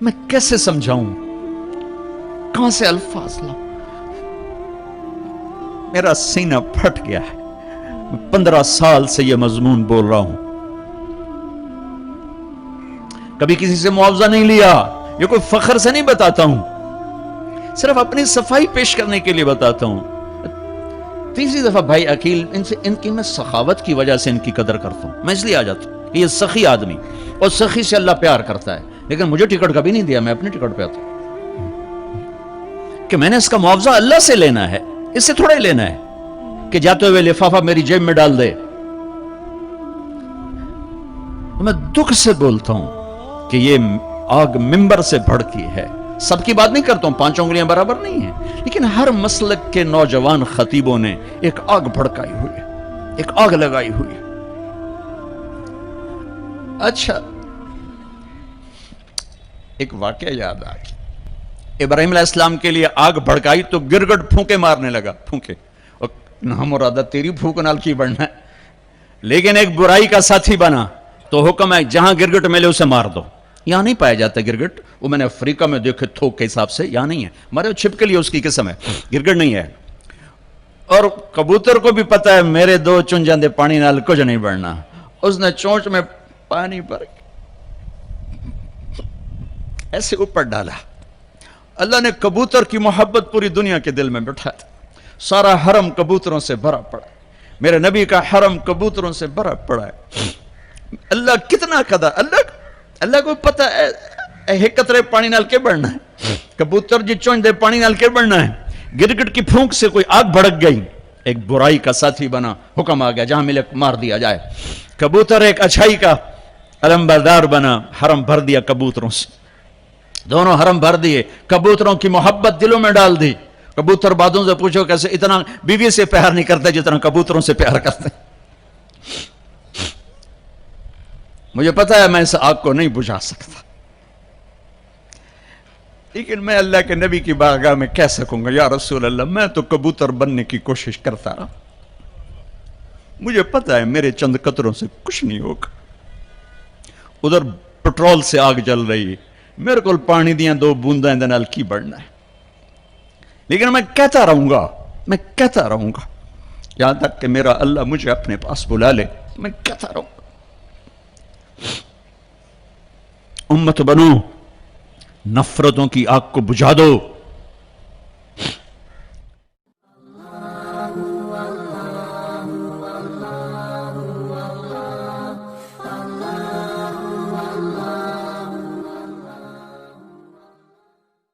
میں کیسے سمجھاؤں، کہاں سے الفاظ لاؤں؟ میرا سینہ پھٹ گیا ہے، میں 15 سال سے یہ مضمون بول رہا ہوں، کبھی کسی سے معاوضہ نہیں لیا، یہ کوئی فخر سے نہیں بتاتا ہوں، صرف اپنی صفائی پیش کرنے کے لیے بتاتا ہوں۔ تیسری دفعہ بھائی عقیل ان کی میں سخاوت کی وجہ سے ان کی قدر کرتا ہوں، میں اس لیے آ جاتا ہوں کہ یہ سخی آدمی، اور سخی سے اللہ پیار کرتا ہے، لیکن مجھے ٹکٹ کبھی نہیں دیا، میں اپنے ٹکٹ پہ آتا ہوں کہ میں نے اس کا معاوضہ اللہ سے لینا ہے، اس سے تھوڑا ہی لینا ہے کہ جاتے ہوئے لفافہ میری جیب میں ڈال دے۔ میں دکھ سے بولتا ہوں کہ یہ آگ منبر سے بھڑکی ہے، سب کی بات نہیں کرتا ہوں، 5 انگلیاں برابر نہیں ہیں، لیکن ہر مسلک کے نوجوان خطیبوں نے ایک آگ بھڑکائی ہوئی ہے، ایک آگ لگائی ہوئی ہے۔ اچھا، ایک واقعہ یاد آ گیا، ابراہیم علیہ السلام کے لیے آگ بھڑکائی تو گرگٹ پھونکے مارنے لگا، پھونکے، اور نام مرادہ تیری پھونک نال کی بڑھنا ہے، لیکن ایک برائی کا ساتھی بنا تو حکم ہے جہاں گرگٹ ملے اسے مار دو۔ یہاں نہیں پایا جاتا گرگٹ، وہ میں نے افریقہ میں دیکھے تھوک کے حساب سے، یہاں نہیں ہے، مارے چھپ کے لیے اس کی قسم ہے، گرگٹ نہیں ہے۔ اور کبوتر کو بھی پتا ہے میرے 2 چن جاندے پانی نال کچھ نہیں بڑھنا، اس نے چونچ میں پانی بھر ایسے اوپر ڈالا۔ اللہ نے کبوتر کی محبت پوری دنیا کے دل میں بٹھا دی، سارا حرم کبوتروں سے بھرا پڑا، میرے نبی کا حرم کبوتروں سے بھرا پڑا ہے۔ اللہ کتنا قدر، اللہ کو پتہ ہے ایک قطرے پانی نال کے بڑھنا ہے، کبوتر جی چونچ دے پانی نال کے بڑھنا ہے۔ گرگٹ کی پھونک سے کوئی آگ بھڑک گئی، ایک برائی کا ساتھی بنا، حکم آ گیا جہاں ملے مار دیا جائے۔ کبوتر ایک اچھائی کا علمبردار بنا، حرم بھر دیا کبوتروں سے، دونوں حرم بھر دیے، کبوتروں کی محبت دلوں میں ڈال دی۔ کبوتر بادوں سے پوچھو کیسے اتنا بیوی سے پیار نہیں کرتے جتنا کبوتروں سے پیار کرتے۔ مجھے پتا ہے میں اس آگ کو نہیں بجھا سکتا، لیکن میں اللہ کے نبی کی بارگاہ میں کہہ سکوں گا یا رسول اللہ میں تو کبوتر بننے کی کوشش کرتا رہا، مجھے پتا ہے میرے چند قطروں سے کچھ نہیں ہوگا۔ ادھر پٹرول سے آگ جل رہی، میرے کو پانی دیاں 2 بونداں دے نال کی بڑھنا ہے، لیکن میں کہتا رہوں گا یہاں تک کہ میرا اللہ مجھے اپنے پاس بلا لے، میں کہتا رہوں گا۔ امت بنو، نفرتوں کی آگ کو بجھا دو،